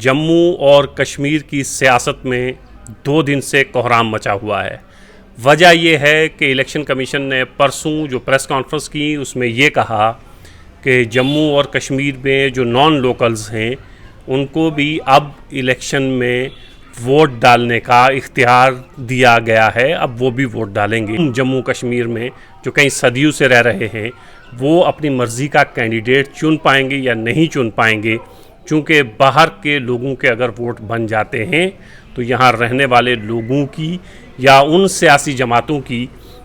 جموں اور کشمیر کی سیاست میں 2 دن سے کوحرام مچا ہوا ہے۔ وجہ یہ ہے کہ الیکشن کمیشن نے پرسوں جو پریس کانفرنس کی اس میں یہ کہا کہ جموں اور کشمیر میں جو نان لوکلز ہیں ان کو بھی اب الیکشن میں ووٹ ڈالنے کا اختیار دیا گیا ہے، اب وہ بھی ووٹ ڈالیں گے۔ جموں کشمیر میں جو کئی صدیوں سے رہ رہے ہیں وہ اپنی مرضی کا کینڈیڈیٹ چن پائیں گے یا نہیں چن پائیں گے، چونکہ باہر کے لوگوں کے اگر ووٹ بن جاتے ہیں تو یہاں رہنے والے لوگوں کی یا ان سیاسی جماعتوں کی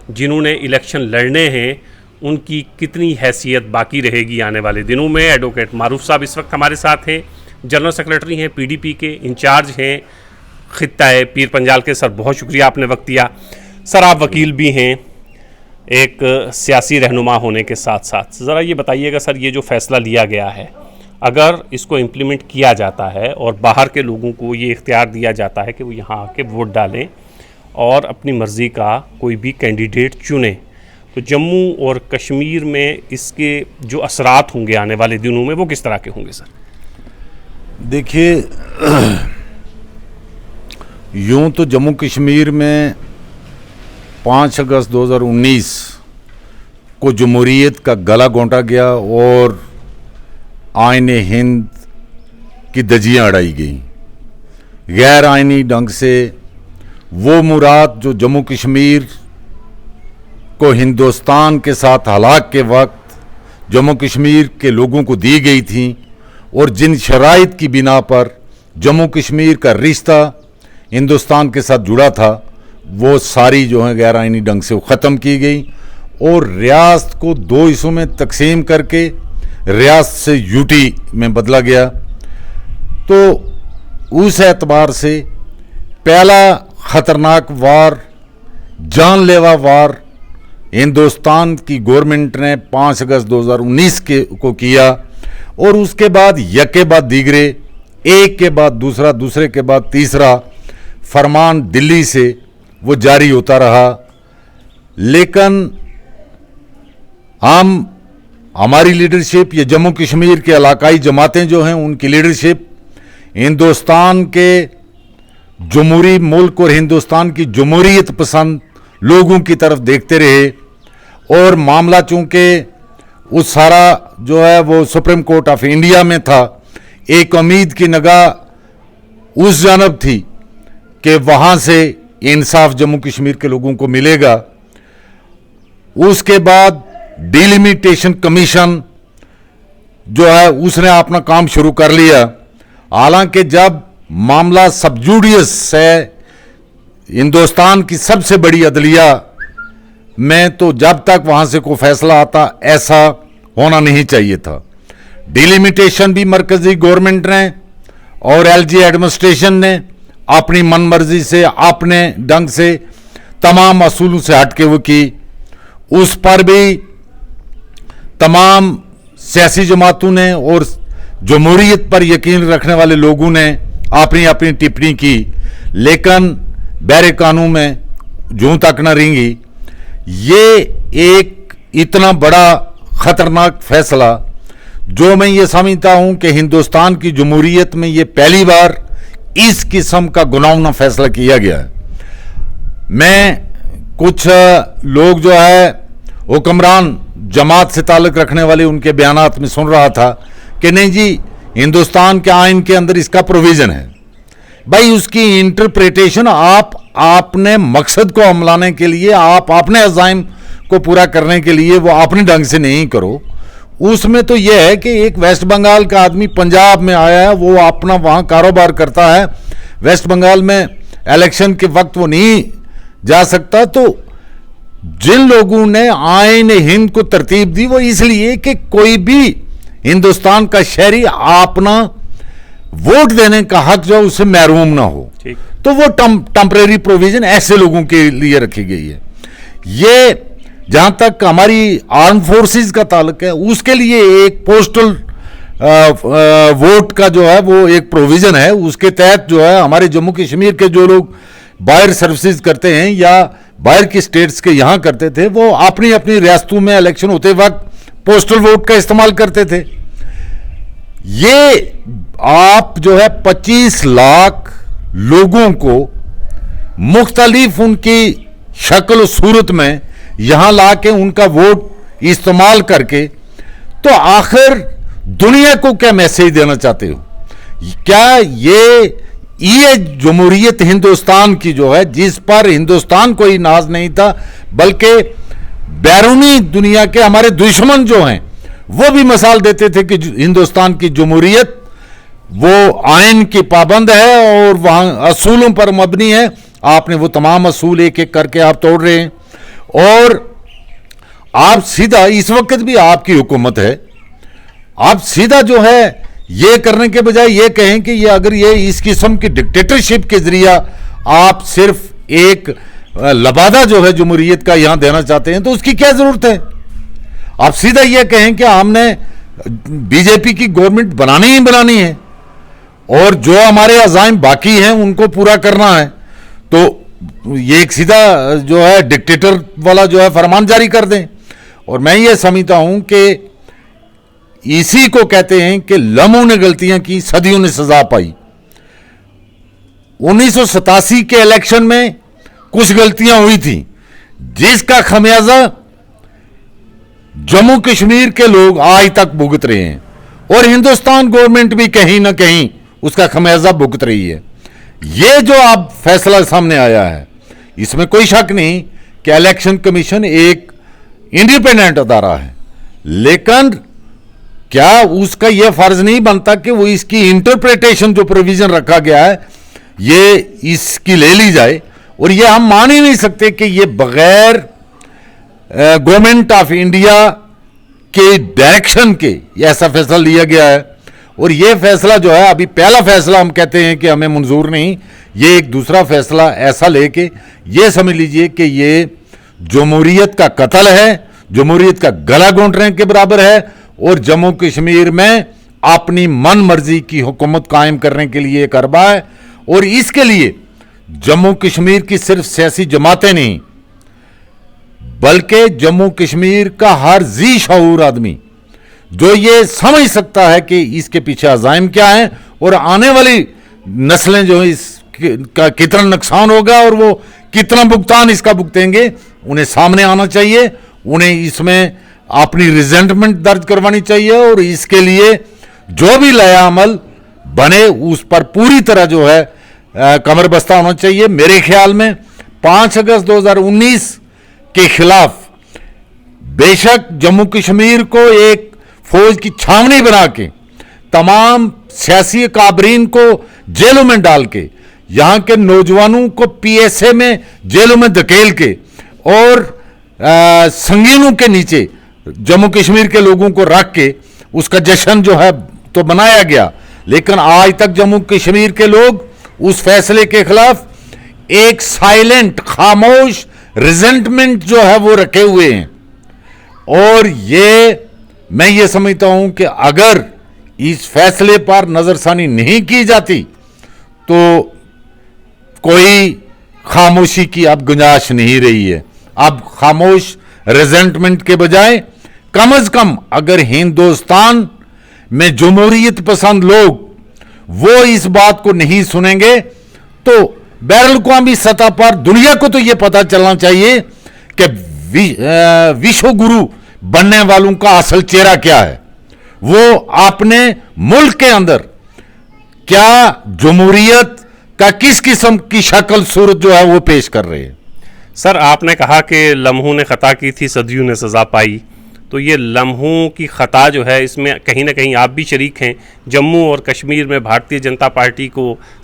جنہوں نے الیکشن لڑنے ہیں ان کی کتنی حیثیت باقی رہے گی آنے والے دنوں میں۔ ایڈوکیٹ معروف صاحب اس وقت ہمارے ساتھ ہیں، جنرل سیکریٹری ہیں PDP کے، انچارج ہیں خطہ پیر پنجال کے۔ سر بہت شکریہ آپ نے وقت دیا۔ سر آپ وکیل بھی ہیں ایک سیاسی رہنما ہونے کے ساتھ ساتھ، ذرا یہ بتائیے گا سر یہ جو فیصلہ لیا گیا ہے اگر اس کو امپلیمنٹ کیا جاتا ہے اور باہر کے لوگوں کو یہ اختیار دیا جاتا ہے کہ وہ یہاں آ کے ووٹ ڈالیں اور اپنی مرضی کا کوئی بھی کینڈیڈیٹ چنیں، تو جموں اور کشمیر میں اس کے جو اثرات ہوں گے آنے والے دنوں میں وہ کس طرح کے ہوں گے سر؟ دیکھیے، یوں تو جموں کشمیر میں 5 اگست 2019 کو جمہوریت کا گلا گھونٹا گیا اور آئین ہند کی دھجیاں اڑائی گئیں۔ غیر آئینی ڈھنگ سے وہ مراد جو جموں کشمیر کو ہندوستان کے ساتھ ہلاک کے وقت جموں کشمیر کے لوگوں کو دی گئی تھیں اور جن شرائط کی بنا پر جموں کشمیر کا رشتہ ہندوستان کے ساتھ جڑا تھا وہ ساری جو ہیں غیر آئینی ڈھنگ سے ختم کی گئی اور ریاست کو 2 حصوں میں تقسیم کر کے ریاست سے یوٹی میں بدلا گیا۔ تو اس اعتبار سے پہلا خطرناک وار، جان لیوا وار ہندوستان کی گورنمنٹ نے 5 اگست 2019 کو کیا اور اس کے بعد یک کے بعد دیگرے، ایک کے بعد دوسرا، دوسرے کے بعد تیسرا فرمان دلی سے وہ جاری ہوتا رہا۔ لیکن ہماری لیڈرشپ یا جموں کشمیر کے علاقائی جماعتیں جو ہیں ان کی لیڈرشپ ہندوستان کے جمہوری ملک اور ہندوستان کی جمہوریت پسند لوگوں کی طرف دیکھتے رہے اور معاملہ چونکہ وہ سارا جو ہے وہ سپریم کورٹ آف انڈیا میں تھا، ایک امید کی نگاہ اس جانب تھی کہ وہاں سے انصاف جموں کشمیر کے لوگوں کو ملے گا۔ اس کے بعد ڈیلیمیٹیشن کمیشن جو ہے اس نے اپنا کام شروع کر لیا، حالانکہ جب معاملہ سب جوڈیس ہے ہندوستان کی سب سے بڑی عدلیہ میں، تو جب تک وہاں سے کوئی فیصلہ آتا ایسا ہونا نہیں چاہیے تھا۔ ڈیلیمیٹیشن بھی مرکزی گورنمنٹ نے اور LG ایڈمنسٹریشن نے اپنی من مرضی سے اپنے ڈھنگ سے تمام اصولوں سے ہٹ کے وہ کی، اس پر بھی تمام سیاسی جماعتوں نے اور جمہوریت پر یقین رکھنے والے لوگوں نے اپنی اپنی ٹپنی کی، لیکن بحر قانون میں جوں تک نہ رینگی۔ یہ ایک اتنا بڑا خطرناک فیصلہ جو میں یہ سمجھتا ہوں کہ ہندوستان کی جمہوریت میں یہ پہلی بار اس قسم کا گناہگار فیصلہ کیا گیا ہے۔ میں کچھ لوگ جو ہے حکمران جماعت سے تعلق رکھنے والے ان کے بیانات میں سن رہا تھا کہ نہیں جی ہندوستان کے آئین کے اندر اس کا پروویژن ہے۔ بھائی اس کی انٹرپریٹیشن آپ اپنے مقصد کو عملانے کے لیے، آپ اپنے عزائم کو پورا کرنے کے لیے وہ اپنے ڈھنگ سے نہیں کرو۔ اس میں تو یہ ہے کہ ایک ویسٹ بنگال کا آدمی پنجاب میں آیا ہے، وہ اپنا وہاں کاروبار کرتا ہے، ویسٹ بنگال میں الیکشن کے وقت وہ نہیں جا سکتا۔ تو جن لوگوں نے آئین ہند کو ترتیب دی وہ اس لیے کہ کوئی بھی ہندوستان کا شہری اپنا ووٹ دینے کا حق جو اس سے محروم نہ ہو، تو وہ ٹمپریری پروویژن ایسے لوگوں کے لیے رکھی گئی ہے۔ یہ جہاں تک ہماری آرم فورسز کا تعلق ہے اس کے لیے ایک پوسٹل ووٹ کا جو ہے وہ ایک پروویژن ہے، اس کے تحت جو ہے ہمارے جموں کشمیر کے جو لوگ باہر سروسز کرتے ہیں یا باہر کی سٹیٹس کے یہاں کرتے تھے وہ اپنی اپنی ریاستوں میں الیکشن ہوتے وقت پوسٹل ووٹ کا استعمال کرتے تھے۔ یہ آپ جو ہے 25 لاکھ لوگوں کو مختلف ان کی شکل و صورت میں یہاں لا کے ان کا ووٹ استعمال کر کے تو آخر دنیا کو کیا میسج دینا چاہتے ہو؟ کیا یہ جمہوریت ہندوستان کی جو ہے جس پر ہندوستان کو ہی ناز نہیں تھا بلکہ بیرونی دنیا کے ہمارے دشمن جو ہیں وہ بھی مثال دیتے تھے کہ ہندوستان کی جمہوریت وہ آئین کی پابند ہے اور وہاں اصولوں پر مبنی ہے. آپ نے وہ تمام اصول ایک ایک کر کے آپ توڑ رہے ہیں اور آپ سیدھا اس وقت بھی آپ کی حکومت ہے, آپ سیدھا جو ہے یہ کرنے کے بجائے یہ کہیں کہ یہ اگر یہ اس قسم کی ڈکٹیٹرشپ کے ذریعہ آپ صرف ایک لبادہ جو ہے جمہوریت کا یہاں دینا چاہتے ہیں تو اس کی کیا ضرورت ہے؟ آپ سیدھا یہ کہیں کہ ہم نے بی جے پی کی گورنمنٹ بنانی ہی بنانی ہے اور جو ہمارے عزائم باقی ہیں ان کو پورا کرنا ہے, تو یہ ایک سیدھا جو ہے ڈکٹیٹر والا جو ہے فرمان جاری کر دیں. اور میں یہ سمجھتا ہوں کہ اسی کو کہتے ہیں کہ لمحوں نے غلطیاں کی, صدیوں نے سزا پائی. 1987 کے الیکشن میں کچھ غلطیاں ہوئی تھیں جس کا خمیازہ جموں کشمیر کے لوگ آج تک بھگت رہے ہیں اور ہندوستان گورنمنٹ بھی کہیں نہ کہیں اس کا خمیازہ بھگت رہی ہے. یہ جو اب فیصلہ سامنے آیا ہے اس میں کوئی شک نہیں کہ الیکشن کمیشن ایک انڈیپینڈنٹ ادارہ ہے, لیکن کیا اس کا یہ فرض نہیں بنتا کہ وہ اس کی انٹرپریٹیشن جو پروویژن رکھا گیا ہے یہ اس کی لے لی جائے؟ اور یہ ہم مان ہی نہیں سکتے کہ یہ بغیر گورنمنٹ آف انڈیا کے ڈائریکشن کے ایسا فیصلہ لیا گیا ہے. اور یہ فیصلہ جو ہے ابھی پہلا فیصلہ ہم کہتے ہیں کہ ہمیں منظور نہیں, یہ ایک دوسرا فیصلہ ایسا لے کے یہ سمجھ لیجئے کہ یہ جمہوریت کا قتل ہے, جمہوریت کا گلا گھونٹنے کے برابر ہے اور جموں کشمیر میں اپنی من مرضی کی حکومت قائم کرنے کے لیے ایک حربہ ہے. اور اس کے لیے جموں کشمیر کی صرف سیاسی جماعتیں نہیں بلکہ جموں کشمیر کا ہر ذی شعور آدمی جو یہ سمجھ سکتا ہے کہ اس کے پیچھے عزائم کیا ہیں اور آنے والی نسلیں جو اس کا کتنا نقصان ہوگا اور وہ کتنا بھگتان اس کا بھگتیں گے, انہیں سامنے آنا چاہیے, انہیں اس میں اپنی ریزنٹمنٹ درج کروانی چاہیے اور اس کے لیے جو بھی نیا عمل بنے اس پر پوری طرح جو ہے کمر بستہ ہونا چاہیے. میرے خیال میں 5 اگست 2019 کے خلاف بے شک جموں کشمیر کو ایک فوج کی چھاونی بنا کے تمام سیاسی کابرین کو جیلوں میں ڈال کے یہاں کے نوجوانوں کو پی ایس اے میں جیلوں میں دھکیل کے اور سنگینوں کے نیچے جموں کشمیر کے لوگوں کو رکھ کے اس کا جشن جو ہے تو بنایا گیا, لیکن آج تک جموں کشمیر کے لوگ اس فیصلے کے خلاف ایک سائلنٹ خاموش ریزنٹمنٹ جو ہے وہ رکھے ہوئے ہیں. اور میں یہ سمجھتا ہوں کہ اگر اس فیصلے پر نظر ثانی نہیں کی جاتی تو کوئی خاموشی کی اب گنجائش نہیں رہی ہے. اب خاموش ریزنٹمنٹ کے بجائے کم از کم اگر ہندوستان میں جمہوریت پسند لوگ وہ اس بات کو نہیں سنیں گے تو بین الاقوامی سطح پر دنیا کو تو یہ پتا چلنا چاہیے کہ وشو گرو بننے والوں کا اصل چہرہ کیا ہے, وہ اپنے ملک کے اندر کیا جمہوریت کا کس قسم کی شکل صورت جو ہے وہ پیش کر رہے ہیں. سر آپ نے کہا کہ لمحوں نے خطا کی تھی صدیوں نے سزا پائی, تو یہ لمحوں کی خطا جو ہے اس میں کہیں نہ کہیں آپ بھی شریک ہیں. جموں اور کشمیر میں بھارتیہ جنتا پارٹی کو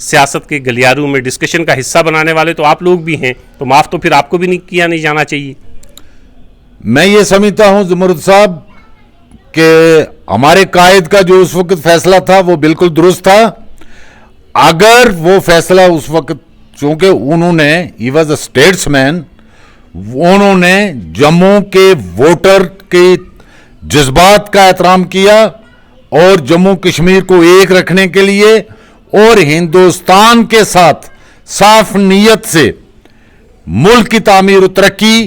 سیاست کے گلیاروں میں ڈسکشن کا حصہ بنانے والے تو آپ لوگ بھی ہیں, تو معاف تو پھر آپ کو بھی نہیں کیا نہیں جانا چاہیے. میں یہ سمجھتا ہوں زمرد صاحب کہ ہمارے قائد کا جو اس وقت فیصلہ تھا وہ بالکل درست تھا. اگر وہ فیصلہ اس وقت, چونکہ انہوں نے ہی واز اے اسٹیٹس مین, انہوں نے جموں کے ووٹر کے جذبات کا احترام کیا اور جموں کشمیر کو ایک رکھنے کے لیے اور ہندوستان کے ساتھ صاف نیت سے ملک کی تعمیر و ترقی